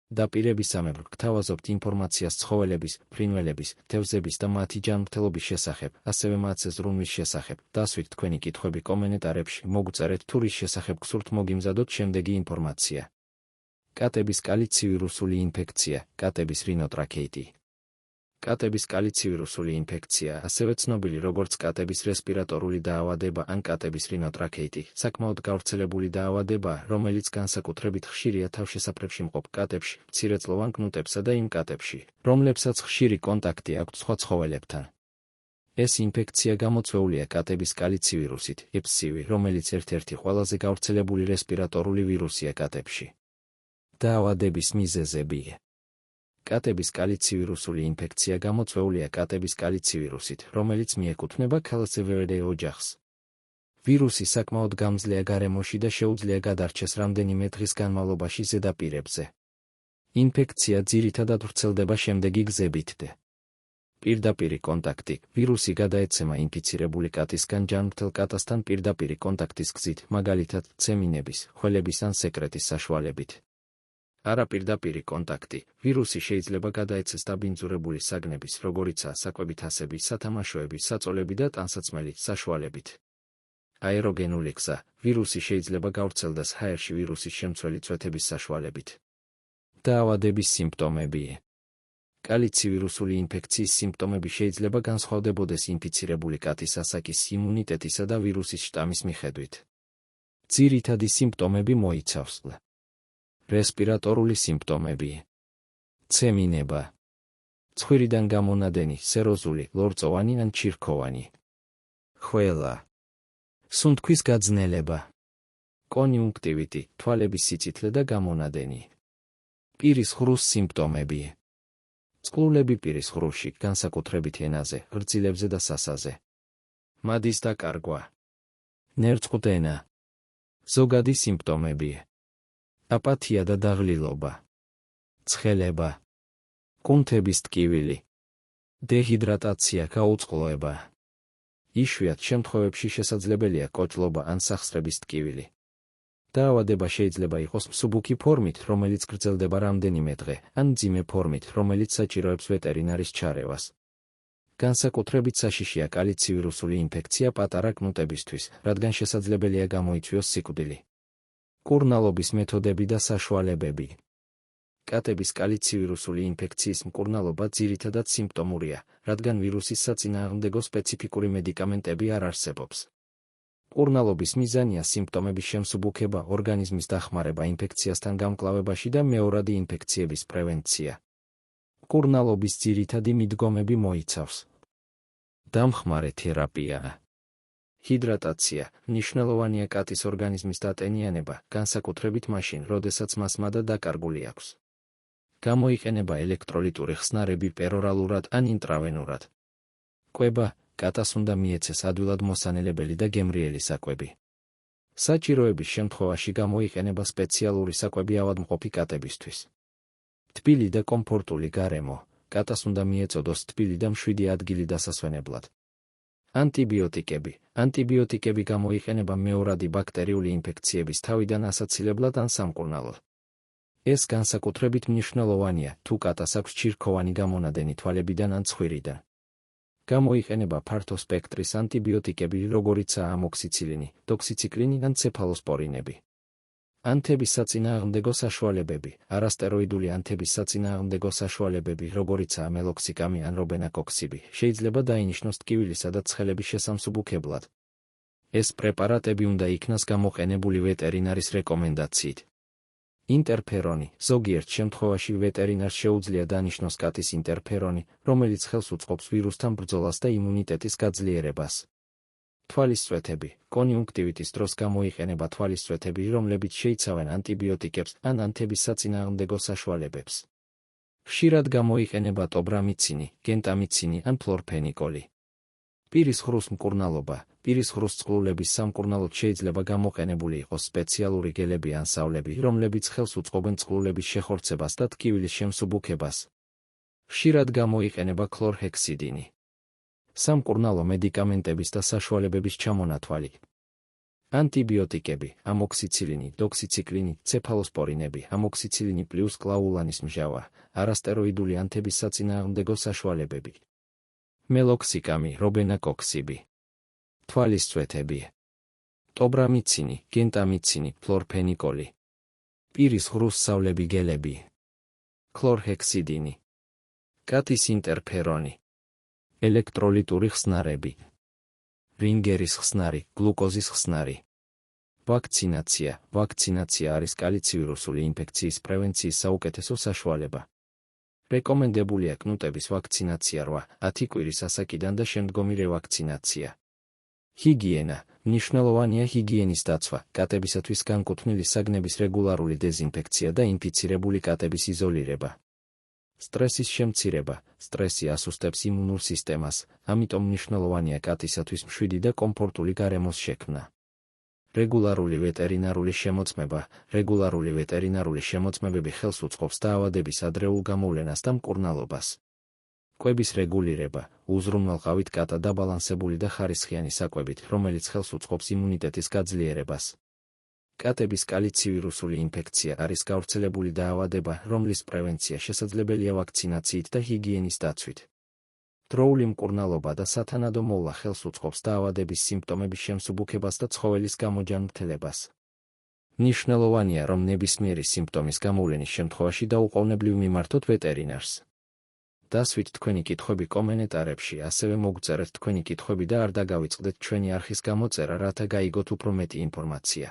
დაპირებისამებრ გთავაზობთ ინფორმაციას ცხოველების, ფრინველების, თევზების და მათი ჯანმრთელობის შესახებ, ასევე მათზე ზრუნვის შესახებ. დასვით თქვენი კითხვები კომენტარებში, მოგწერეთ თუ რის შესახებ გსურთ მოგიმზადოთ შემდეგი ინფორმაცია. კატების კალიცივირუსული ინფექცია, კატების რინოტრაქეიტი. კატების კალიცივირუსული ინფექცია, ასევე ცნობილი როგორც კატების რესპირატორული დაავადება ან კატების რინოტრაქეიტი, საკმაოდ გავრცელებული დაავადებაა, რომელიც განსაკუთრებით ხშირია თავშესაფრებში მყოფ კატებში, მცირეწლოვან კნუტებსა და იმ კატებში, რომლებსაც ხშირი კონტაქტი აქვთ სხვა ცხოველებთან. ეს ინფექცია გამოწვეულია კატების კალიცივირუსით, EPSCV, რომელიც ერთ-ერთი ყველაზე გავრცელებული რესპირატორული ვირუსია კატებში. დაავადების მიზეზები. კატების კალიცივირუსული ინფექცია გამოწვეულია კატების კალიცივირუსით, რომელიც მიეკუთვნება Calicivieridae ოჯახს. ვირუსი საკმაოდ გამძლეა გარემოში და შეუძლია გადარჩეს რამდენიმე დღის განმავლობაში ზედაპირებზე. ინფექცია ძირითადად ვრცელდება შემდეგი გზებით. პირდაპირი კონტაქტი. ვირუსი გადაეცემა ინფიცირებული კატისგან ჯანმრთელ კატასთან პირდაპირი კონტაქტის გზით, მაგალითად, ცემინების, ხველების ან სეკრეტის საშუალებით. არაპირდაპირი კონტაქტი. ვირუსი შეიძლება გადაეცეს დაბინძურებული საგნების, როგორიცაა საკვებით ასები, სათამაშოები, საწოლები და ტანსაცმელი საშუალებით. აეროგენული გზა. ვირუსი შეიძლება გავრცელდეს ჰაერში ვირუსის შემცველი წვეთების საშუალებით. დაავადების სიმპტომები. კალიცივირუსული ინფექციის სიმპტომები შეიძლება განსხვავდებოდეს ინფიცირებული კატის ასაკის, იმუნიტეტისა და ვირუსის შტამის მიხედვით. ძირითადი სიმპტომები მოიცავს: რესპირატორული სიმპტომები, ცემინება, ცხვირიდან გამონადენი, სეროზული, ლორწოვანი ან ჩირქოვანი, ხველა, სუნთქვის გაძნელება, კონიუნქტივიტი, თვალების სიცითლე და გამონადენი. პირის ღრუს სიმპტომები. წყლულები პირის ღრუში, განსაკუთრებით ენაზე, ღრძილებზე და სასაზე. მადის დაკარგვა. ნერწყვდენა. ზოგადი სიმპტომები. აპათია და დაღლილობა. ცხელება. კუნთების ტკივილი. დეჰიდრატაცია, გაუწყლოება. იშვიათ შემთხვევებში შესაძლებელია კოჭლობა ან სახსრების ტკივილი. დაავადება შეიძლება იყოს მსუბუქი ფორმით, რომელიც გრძელდება რამდენიმე დღე, ან მძიმე ფორმით, რომელიც საჭიროებს ვეტერინარის ჩარევას. განსაკუთრებით საშიშია კალიცივირუსული ინფექცია პატარა კნუტებისთვის, რადგან შესაძლებელია გამოიწვიოს სიკვდილი. მკურნალობის მეთოდები და საშუალებები. კატების კალიცივირუსული ინფექციის მკურნალობა ძირითადად სიმპტომურია, რადგან ვირუსის საწინააღმდეგო სპეციფიკური მედიკამენტები არ არსებობს. მკურნალობის მიზანია სიმპტომების შემსუბუქება, ორგანიზმის დახმარება ინფექციასთან გამკლავებაში და მეორადი ინფექციების პრევენცია. მკურნალობის ძირითადი მიდგომები მოიცავს: დამხმარე თერაპია, ჰიდრატაცია, მნიშვნელოვანია კატის ორგანიზმის დატენიანება, განსაკუთრებით მაშინ, როდესაც მას მადა დაკარგული აქვს. გამოიყენება ელექტროლიტური ხსნარები პერორალურად ან ინტრავენურად. კვება. კატას უნდა მიეცეს ადვილად მოსანელებელი და გემრიელი საკვები. საჭიროების შემთხვევაში გამოიყენება სპეციალური საკვები ავადმყოფი კატებისთვის. თბილი და კომფორტული გარემო. კატას უნდა მიეწოდოს თბილი და მშვიდი ადგილი დასასვენებლად. ანტიბიოტიკები. ანტიბიოტიკები გამოიყენება მეორადი ბაქტერიული ინფექციების თავიდან ასაცილებლად ან სამკურნალოდ. ეს განსაკუთრებით მნიშვნელოვანია, თუ კატას აქვს ჩირქოვანი გამონადენი თვალებიდან ან ცხვირიდან. გამოიყენება ფართო სპექტრის ანტიბიოტიკები, როგორიცაა ამოქსიცილინი, დოქსიციკლინი ან ცეფალოსპორინები. ანთების საწინააღმდეგო საშუალებები. არასტეროიდული ანთების საწინააღმდეგო საშუალებები, როგორიცაა მელოქსიკამი ან რობენაკოქსიბი, შეიძლება დაინიშნოს ტკივილისა და ცხელების შესამსუბუქებლად. ეს პრეპარატები უნდა იქნას გამოყენებული ვეტერინარის რეკომენდაციით. ინტერფერონი. ზოგიერთ შემთხვევაში ვეტერინარს შეუძლია დანიშნოს კატის ინტერფერონი, რომელიც ხელს უწყობს ვირუსთან ბრძოლას და იმუნიტეტის გაძლიერებას. თვალისწვეთები. კონიუნქტივიტის დროს გამოიყენება თვალისწვეთები, რომლებიც შეიცავენ ანტიბიოტიკებს ან ანთების საწინააღმდეგო საშუალებებს. ხშირად გამოიყენება ტობრამიცინი, გენტამიცინი ან ფლორფენიკოლი. პირის ღრუს მკურნალობა. პირის ღრუს წყლულების სამკურნალოდ შეიძლება გამოყენებული იყოს სპეციალური გელები ან სავლები, რომლებიც ხელს უწყობენ წყლულების შეხორცებას და ტკივილის შემსუბუქებას. ხშირად გამოიყენება ქლორჰექსიდინი. სამკურნალო მედიკამენტების და საშუალებების ჩამონათვალი. ანტიბიოტიკები, ამოქსიცილინი, დოქსიციკლინი, ცეფალოსპორინები, ამოქსიცილინი პლუს კლაულანის მჟავა, არასტეროიდული ანთების საწინააღმდეგო საშუალებები, მელოქსიკამი, რობენაკოქსიბი, თვალის წვეთები, ტობრამიცინი, გენტამიცინი, ფლორფენიკოლი, პირის ღრუსწავლები გელები, ქლორჰექსიდინი, კატის ინტერფერონი, ელექტროლიტური ხსნარები, რინგერის ხსნარი, გლუკოზის ხსნარი. ვაქცინაცია. ვაქცინაცია არის კალიცივირუსული ინფექციის პრევენციის საუკეთესო საშუალება. რეკომენდებულია კნუტების ვაქცინაცია 8-10 კვირის ასაკიდან და შემდგომი რევაქცინაცია. ჰიგიენა. მნიშვნელოვანია ჰიგიენის დაცვა, კატებისათვის განკუთვნილი საგნების რეგულარული დეზინფექცია და ინფიცირებული კატების იზოლირება. სტრესის შემცირება. სტრესი ასუსტებს იმუნურ სისტემას, ამიტომ მნიშვნელოვანია კატისათვის მშვიდი და კომფორტული გარემოს შექმნა. რეგულარული ვეტერინარული შემოწმება. რეგულარული ვეტერინარული შემოწმებები ხელს უწყობს დაავადების ადრეულ გამოვლენას და მკურნალობას. კვების რეგულირება. უზრუნველყავით კატა დაბალანსებული და ხარისხიანი საკვებით, რომელიც ხელს უწყობს იმუნიტეტის გაძლიერებას. კატების კალიცივირუსული ინფექცია არის გავრცელებული დაავადება, რომლის პრევენცია შესაძლებელია ვაქცინაციით და ჰიგიენის დაცვით. დროული მკურნალობა და სათანადო მოვლა ხელს უწყობს დაავადების სიმპტომების შემსუბუქებას და ცხოველის გამოჯანმრთელებას. მნიშვნელოვანია, რომ ნებისმიერი სიმპტომის გამოვლენის შემთხვევაში დაუყოვნებლივ მიმართოთ ვეტერინარს. დასვით თქვენი კითხვები კომენტარებში, ასევე მოგწერეთ თქვენი კითხვები და არ დაგავიწყდეთ ჩვენი არხის გამოწერა, რათა გაიგოთ უფრო მეტი ინფორმაცია.